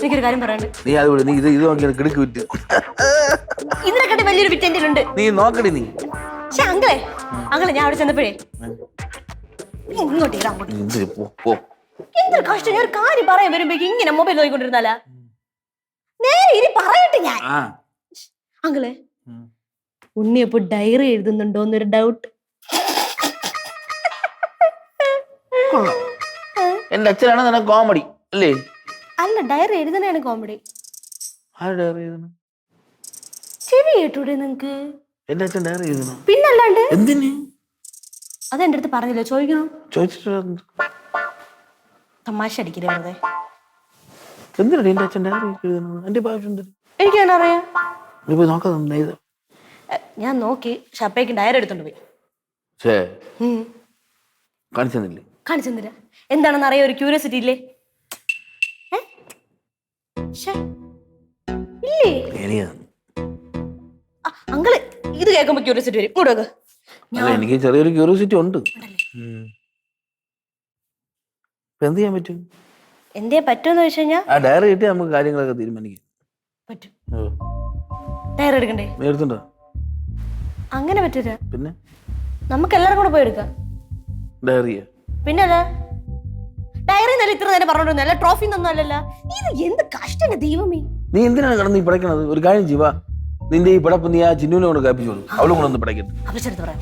എനിക്കൊരു കാര്യം പറയാനുണ്ട്. നീ അത് നീ ഇത് നോക്കി കിടക്ക് വിറ്റ് ഇതിനെക്കാട്ടി വലിയൊരു വിറ്റ് എന്റെ ഉണ്ട്. നീ നോക്കടി നീ. പക്ഷെ അങ്കിളെ ഞാൻ അവിടെ ചെന്നപ്പോഴേ ഇങ്ങോട്ട് എന്തൊരു കഷ്ടം. ഞാൻ ഒരു കാര്യം പറയാൻ വരുമ്പോഴേക്കും ഇങ്ങനെ മൊബൈൽ നോക്കിക്കൊണ്ടിരുന്നാലാ? നേരെ ഇനി പറയട്ടെ ഞാൻ. അങ്കിളെ ഉണ്ണിയപ്പോ ഡയറി എഴുതുന്നുണ്ടോ എന്നൊരു ഡൗട്ട്. എന്റെ അച്ഛനാണ് നിനക്ക് കോമഡി അല്ലേ? അല്ല, ഡയറി എഴുതണയാണ് കോമഡി. ഡയറി എഴുതണം ചെവി കേട്ടൂടെ നിങ്ങക്ക്? എന്റെ അച്ഛൻ ഡയറി എഴുതണം. പിന്നല്ലാണ്ട് എന്തിന്? അതെന്റെ അടുത്ത് പറഞ്ഞില്ല, ചോദിക്കണം. ചോദിച്ചിട്ട് തമാശ അടിക്കില്ലേ വെറുതെ. എന്തിനാണ് എന്റെ അച്ഛൻ ഡയറി എഴുതണം? എന്റെ ആവശ്യം എനിക്ക് എന്നാ അറിയാം. പോയി നോക്കാം. ഞാൻ നോക്കി, ഷപ്പയ്ക്ക് ഡയറി എടുത്തോണ്ട് പോയി. കാണിച്ചെന്നില്ലേ? കാണിച്ചെന്നില്ല. എന്താണെന്ന് അറിയാൻ ഒരു ക്യൂരിയോസിറ്റി ഇല്ലേ? ഇല്ലേ അങ്കിള്? ഇത് കേൾക്കുമ്പോ ക്യൂരിയോസിറ്റി വരും. ഇങ്ങോട്ട്. എനിക്ക് ചെറിയൊരു ക്യൂരിയോസിറ്റി ഉണ്ട്. എന്ത് ചെയ്യാൻ പറ്റും? എന്തേ പറ്റുമെന്ന് വെച്ച് കഴിഞ്ഞാൽ ആ ഡയറി കിട്ടി നമുക്ക് കാര്യങ്ങളൊക്കെ തീരുമാനിക്കാം. പറ്റും. ഡയറി എടുക്കണ്ടേ? എടുത്തുണ്ടോ? അങ്ങനെ പറ്റില്ല. പിന്നെ നമുക്ക് എല്ലാവരും കൂടെ പോയി എടുക്കാം ഡയറിയ. പിന്നെ അല്ല ഡയറി നല്ല ഇത്ര നേരം പറഞ്ഞോണ്ട് നല്ല ട്രോഫി ഒന്നും അല്ലല്ലോ. ഇത് എന്ത് കഷ്ടമാണ് ദൈവമേ. നീ എന്തിനാണ് കിടന്ന് ഈ പിടയ്ക്കണത്? ഒരു കാര്യം ചെയ്യുക, നിന്റെ ഈ പിടപ്പ് നീ ആ ചിന്നുവിനെ കൊണ്ട് കാപ്പിച്ചോളൂ. അവളും കൂടെ ഒന്ന് പിടയ്ക്കട്ടെ. അപ്പൊ ചെറുത്ത് പറയാം.